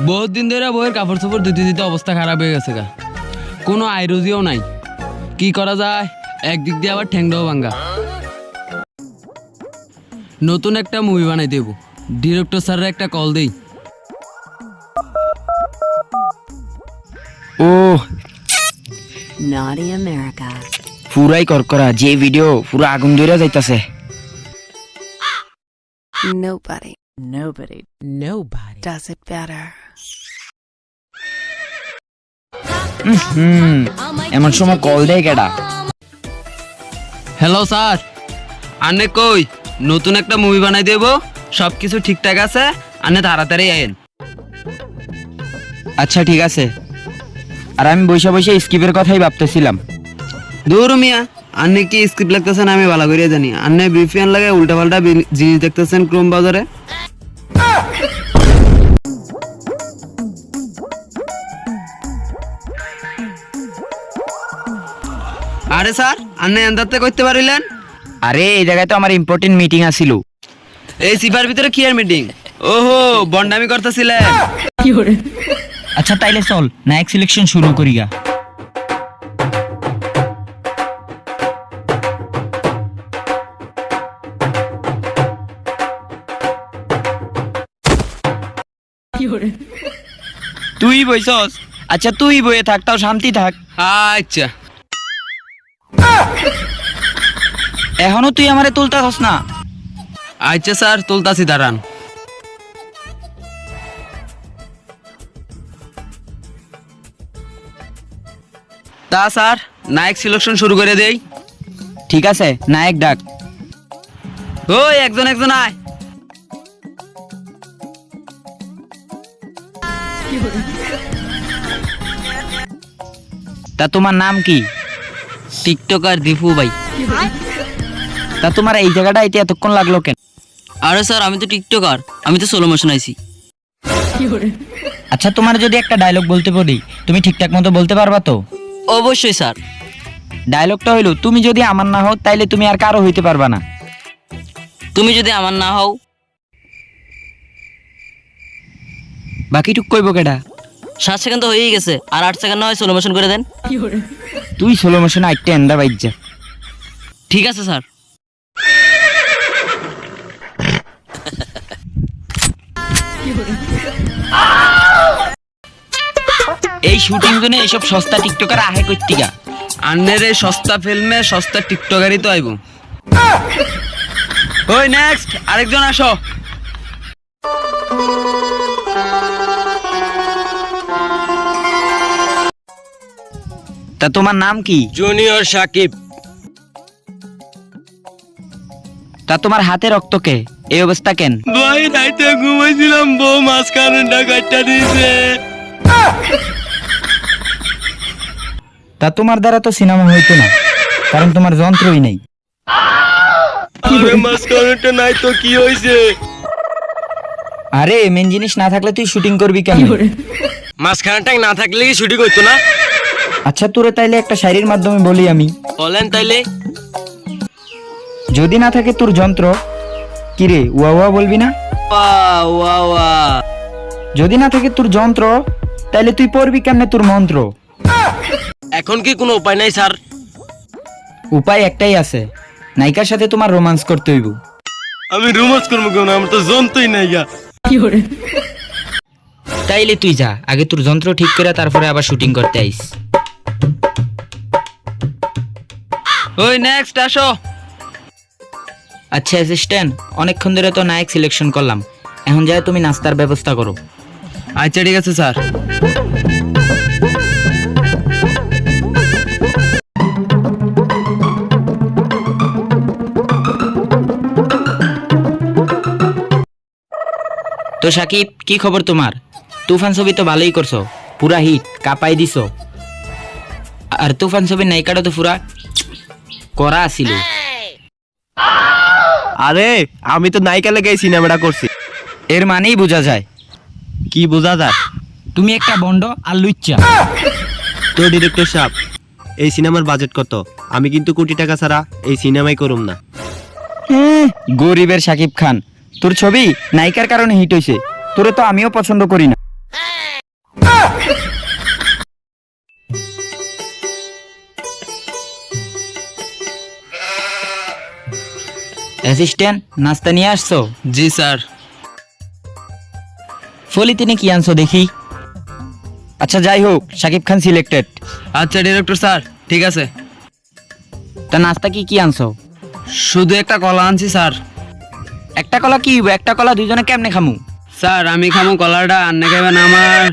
বহুত দিন ধরে বইয়ের কাপড় চোপড় ধুতে দিতে অবস্থা খারাপ হয়ে গেছে গা, কোনো আইরোজিও নাই। কি করা যায়, একদিক দিয়ে আবার ঠ্যাংটাও ভাঙ্গা। নতুন একটা মুভি বানাই দেব, ডিরেক্টর স্যারের একটা কল দেই। ও Naughty America. পুরাই করকরা, যে ভিডিও পুরো আগুন ধরে যাইতাছে। Nobody does it better. এমন সময় কল দেয় কেডা? হ্যালো স্যার, আনে কই? নতুন একটা মুভি বানাই দেব, সবকিছু ঠিকঠাক আছে, আনে তাড়াতাড়ি আইন। আচ্ছা ঠিক আছে। আর আমি বসে বসে স্কিপের কথাই ভাবতেছিলাম। দূর মিয়া, আন্নে কি স্ক্রিপ্ট লিখতেছেন আমি ভালো করে জানি। আন্নে বিপিএন লাগে উল্টা পাল্টা জিনিস দেখতেছেন ক্রোম বাজারে। আরে স্যার, আন্নে এন্দাতে করতে পারিলেন? আরে এই জায়গায় তো আমার ইম্পর্টেন্ট মিটিং আছিল। এই সিফার ভিতরে কি আর মিটিং? ওহো, বন্ডামি করতেছিলেন। আচ্ছা তাইলে চল নায়ক সিলেকশন শুরু করিগা। তুই বইছস? আচ্ছা তুই বইয়ে থাক, তাও শান্তি থাক। আচ্ছা, এখনো তুই আমারে তুলতাছস না? আচ্ছা স্যার, তুলতাছি, দাঁড়ান। তা স্যার, নায়ক সিলেকশন শুরু করে দেই। ঠিক আছে, নায়ক ডাক। ওই একজন একজন আয়। তা তোমার নাম কি? টিকটকার দীপু ভাই। তা তোমার এই জায়গাটা এতে এতক্ষণ লাগলো কেন? আরে স্যার, আমি তো টিকটকার, আমি তো সোলো মোশন আইছি। আচ্ছা তোমার যদি একটা ডায়লগ বলতে বলি, তুমি ঠিকঠাক মতো বলতে পারবা তো? অবশ্যই স্যার। ডায়লগটা হইলো, তুমি যদি আমার না হও তাইলে তুমি আর কারো হইতে পারবা না। তুমি যদি আমার না হও। বাকিটুক কইব কেডা? 7 সেকেন্ড তো হয়েই গেছে, আর 8 সেকেন্ড না হয় সোলো মোশন করে দেন। তুই সোলো মোশনে আইটটা এন্ডা বাইজা। ঠিক আছে স্যার। এই শুটিং জন্য এইসব সস্তা টিকটকার আহে কইতিগা। আন্নের এই সস্তা ফিল্মে সস্তা টিকটকারই তো আইব। ওই নেক্সট, আরেকজন আসো। তা তোমার নাম কি? জুনিয়র সাকিব। তা তোমার হাতে রক্ত কে? এই অবস্থা কেন? ভাই রাইতে ঘুমাইছিলাম, বউ মাঝখানটা কাটটা দিয়েছে। তা তোমার দ্বারা তো সিনেমা হইতো না, কারণ তোমার যন্ত্রই নেই। আরে মাঝখানটা নাই তো কি হইছে? আরে মেন জিনিস না থাকলে তুই শুটিং করবি কেন? মাঝখানটা না থাকলে কি শুটিং হইতো না? আচ্ছা তোরে তাইলে একটা শায়রির মাধ্যমে বলি আমি। বলেন তাইলে। যদি না থাকে তোর যন্ত্র, কিরে ওয়া ওয়া বলবি না? ওয়া ওয়া ওয়া। যদি না থাকে তোর যন্ত্র, তাইলে তুই পড়বি কেমনে তোর মন্ত্র? এখন কি কোনো উপায় নাই স্যার? উপায় একটাই আছে, নায়িকার সাথে তোমার রোমান্স করতে হইব। আমি রোমান্স করবো কেন? আমার তো যন্ত্রই নাই গা। তাইলে তুই যা, আগে তোর যন্ত্র ঠিক করে তারপরে আবার শুটিং করতে আইস। ওই নেক্সট আসো। আচ্ছা অ্যাসিস্ট্যান্ট, অনেকক্ষণ ধরে তো নায়ক সিলেকশন করলাম, এখন যায় তুমি নাস্তার ব্যবস্থা করো। আচ্ছা ঠিক আছে স্যার। তো সাকিব, কি খবর তোমার? তুফান ছবি তো ভালোই করছো, পুরা হিট, কাপাই দিছো। আর তুফান ছবির নায়িকাটা তো পুরা করা ছিল। আরে আমি তো নায়িকা লেগে এই সিনেমাটা করছি। এর মানেই বোঝা যায়। কি বোঝা যায়? তুমি একটা বন্ড আর লুচ্চা। তো ডিরেক্টর সাহেব, এই সিনেমার বাজেট কত? আমি কিন্তু কোটি টাকা ছাড়া এই সিনেমাই করুম না। গরিবের সাকিব খান, তোর ছবি নায়িকার কারণে হিট হইছে, তোরে তো আমিও পছন্দ করি না। অ্যাসিস্ট্যান্ট, নাস্তা নিয়ে আসছো? জি স্যার। ফলি তিনি কি আনছো দেখি। আচ্ছা যাই হোক, শাকিব খান সিলেক্টেড। আচ্ছা ডিরেক্টর স্যার, ঠিক আছে। তা নাস্তা কি কি আনছো? শুধু একটা কলা আনছি স্যার। একটা কলা কি হইবো? একটা কলা দুইজনে কেমনে খামু? স্যার আমি খামু কলাটা, আর না খাবেন আমার।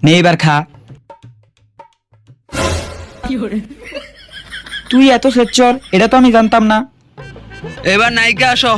নে এবার খা। তুই এত সেচ্চর, এটা তো আমি জানতাম না। এবার নায়িকা আসো।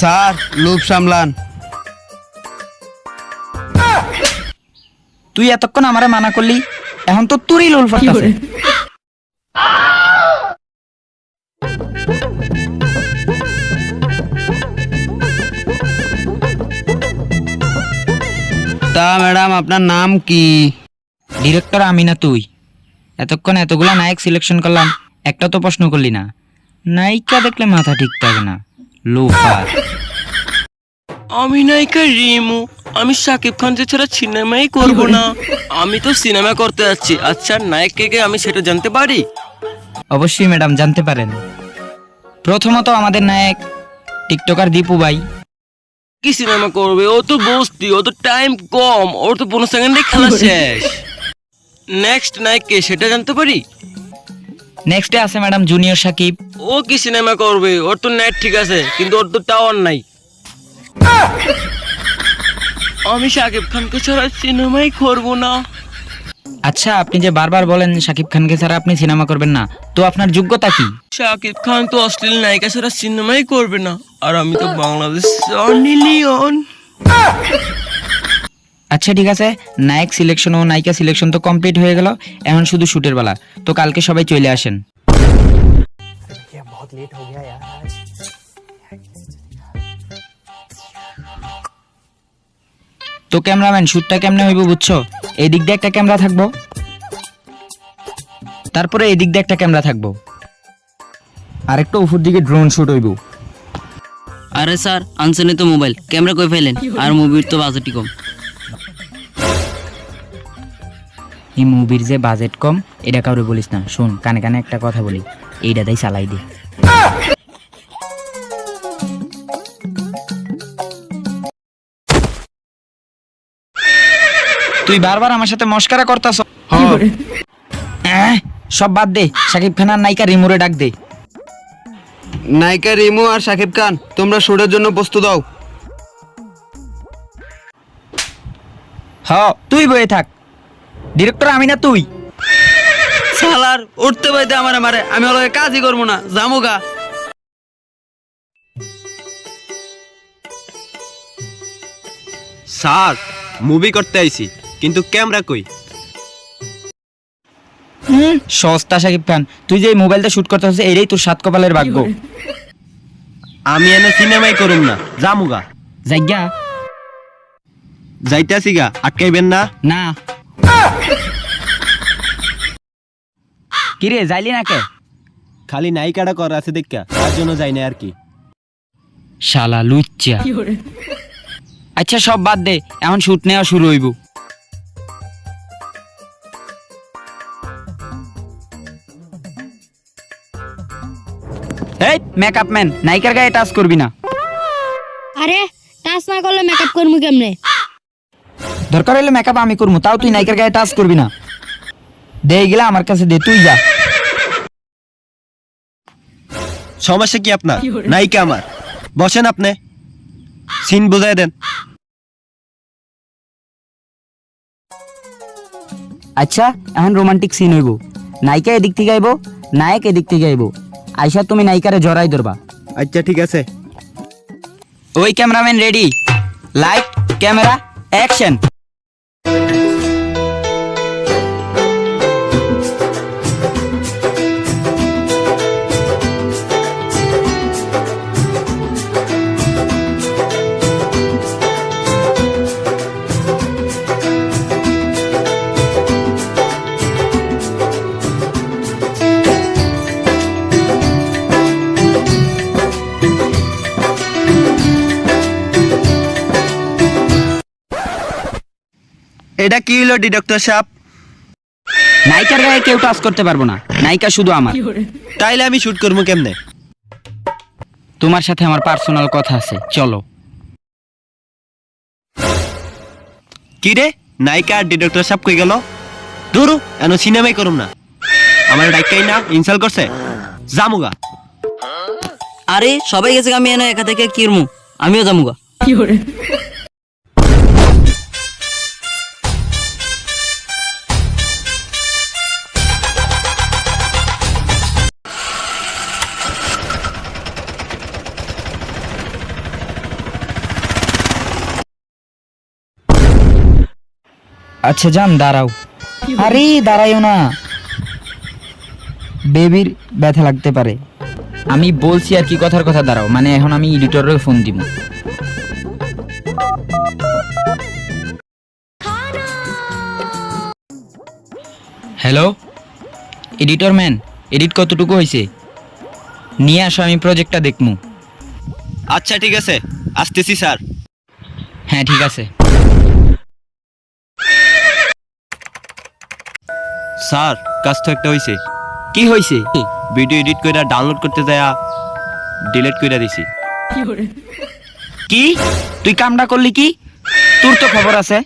স্যার লোভ সামলান। তুই এতক্ষণ আমারে মানা করলি, এখন তো তুরই লোল ফাটাছে। তা ম্যাডাম আপনার নাম কি? ডিরেক্টর আমি না তুই। এতক্ষণ এতগুলা নায়ক সিলেকশন করলাম, একটা তো প্রশ্ন করলি না। নায়িকা দেখলে মাথা ঠিক থাকে না, লোফার। আমি নায়িকা রিমু। আমি শাকিব খান ছাড়া সিনেমাই করব না। আমি তো সিনেমা করতে যাচ্ছি। আচ্ছা নায়ক কে আমি সেটা জানতে পারি? অবশ্যই ম্যাডাম, জানতে পারেন। প্রথমত আমাদের নায়ক টিকটকার দীপু ভাই। কি সিনেমা করবে? ও তো বস্তি, ও তো টাইম কম, ওর তো 15 সেকেন্ডে খেলা শেষ। নেক্সট নায়ক কে সেটা জানতে পারি? নেক্সটে আছে ম্যাডাম জুনিয়র সাকিব। ও কি সিনেমা করবে? ওর তো নেট ঠিক আছে, কিন্তু ওর তো টাওয়ার নাই। আমি শাকিব খানকে ছাড়া সিনেমাই করব না। আচ্ছা আপনি যে বারবার বলেন শাকিব খানকে ছাড়া আপনি সিনেমা করবেন না, তো আপনার যোগ্যতা কি? শাকিব খান তো অশ্লীল নায়িকা ছাড়া সিনেমাই করবে না, আর আমি তো বাংলাদেশ সানি লিওন। আচ্ছা ঠিক আছে, নায়ক সিলেকশন ও নায়িকা সিলেকশন তো কমপ্লিট হয়ে গেল, এখন শুধু শুটের বেলা। তো কালকে সবাই চলে আসেন। তো ক্যামেরাম্যান, শুটটা কেমনে হইব বুঝছো? এই দিক দিয়ে একটা ক্যামেরা থাকবো, তারপরে এই দিক দিয়ে একটা ক্যামেরা থাকবো, আর একটা উপর দিকে ড্রোন শুট হইব। আরে স্যার আনছেন তো মোবাইল, ক্যামেরা কই ফেলেন? আর মুভির তো বাজেটই কম। এই মুভির যে বাজেট কম এটা কাউরে বলিস না। শোন, কানে কানে একটা কথা বলি, এইটাতেই চালাই দে। তুই বারবার আমার সাথে মস্কারা করতাছ। সব বাদ দে, শাকিব খান আর নায়িকা রিমুরে ডাক দে। নায়িকা রিমু আর শাকিব খান, তোমরা শুটের জন্য প্রস্তুত হও। হ, তুই বয়ে থাক। ডিরেক্টর আমি না তুই। শালার উঠতে পাইতে আমার মারে, আমি হলো কাজই করবো না, জামুগা। স্যার মুভি করতে আইছি, কিন্তু ক্যামেরা কই? সস্তা শাকিব খান, তুই যে এই মোবাইলটা শুট করতে হচ্ছে এটাই তোর সাত কপালের ভাগ্য। আমি এনে সিনেমাই করুম না, জামুগা। জায়গা যাইতাছি গা, আটকাইবেন না। না। কিরে যাইলি না কে? খালি নায়িকাটা করা আছে দেখা, তার জন্য যাই না আর কি। শালা লুচ্চা। আচ্ছা সব বাদ দে, এখন শুট নেওয়া শুরু হইব। এই মেকআপ ম্যান, নায়িকার গায়ে টাচ করবি না। আরে টাচ না করলে মেকআপ করবো কেমনে? দরকার হলে মেকআপ আমি করবো, তাও তুই নায়িকার গায়ে টাচ করবি না। দে গেলা আমার কাছে দে, তুই যা। সমস্যা কি আপনার? নায়িকা আমার, বসেন আপনি, সিন বুঝাই দেন। আচ্ছা এখন রোমান্টিক সিন হইব, নায়িকা এদিক থেকে আইব, নায়ক এদিক থেকে আইব, আইসা তুমি নায়িকারে জড়াই ধরবা। আচ্ছা ঠিক আছে। ওই cameraman ready, light camera action. এটা কি হলো ডিরেক্টর সাহেব? নায়িকার গায়ে কেউ টাচ করতে পারবো না, নায়িকা শুধু আমার। তাইলে আমি শুট করবো কেমনে? তোমার সাথে আমার পার্সোনাল কথা আছে, চলো। কি রে, নায়িকা আর ডিরেক্টর সাহেব কই গেল? ধরু এন সিনেমাই করুম না, আমার ডাইকাই না ইনসাল্ট করছে, জামুগা। আরে সবাই গেছে, আমি এনে একা থেকে কিরমু, আমিও যামুগা। আচ্ছা যান, দাঁড়াও। আরে দাঁড়াইও না, বেবির ব্যথা লাগতে পারে। আমি বলছি আর কি, কথার কথা দাঁড়াও, মানে এখন আমি এডিটরের ফোন দিব। হ্যালো এডিটর ম্যান, এডিট কতটুকু হয়েছে? নিয়ে আসো, আমি প্রজেক্টটা দেখমু। আচ্ছা ঠিক আছে, আসতেছি স্যার। হ্যাঁ ঠিক আছে। স্যার কাজ তো একটা হইছে। কি হয়েছে? ভিডিও এডিট কইরা ডাউনলোড করতে যায়া ডিলিট কইরা দিছি। কি তুই কামটা করলি কি? তোর তো খবর আছে।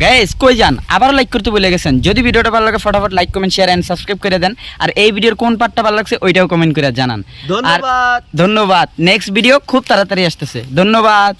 গাইস কই যান, আবার লাইক করতে ভুলে গেছেন। যদি ভিডিওটা ভালো লাগে ফটাফট like comment share and subscribe করে দেন। আর এই ভিডিওর কোন পার্টটা ভালো লাগছে ওইটাও কমেন্ট করে জানান। আর ধন্যবাদ। ধন্যবাদ। নেক্সট ভিডিও খুব তাড়াতাড়ি আসতেছে। ধন্যবাদ।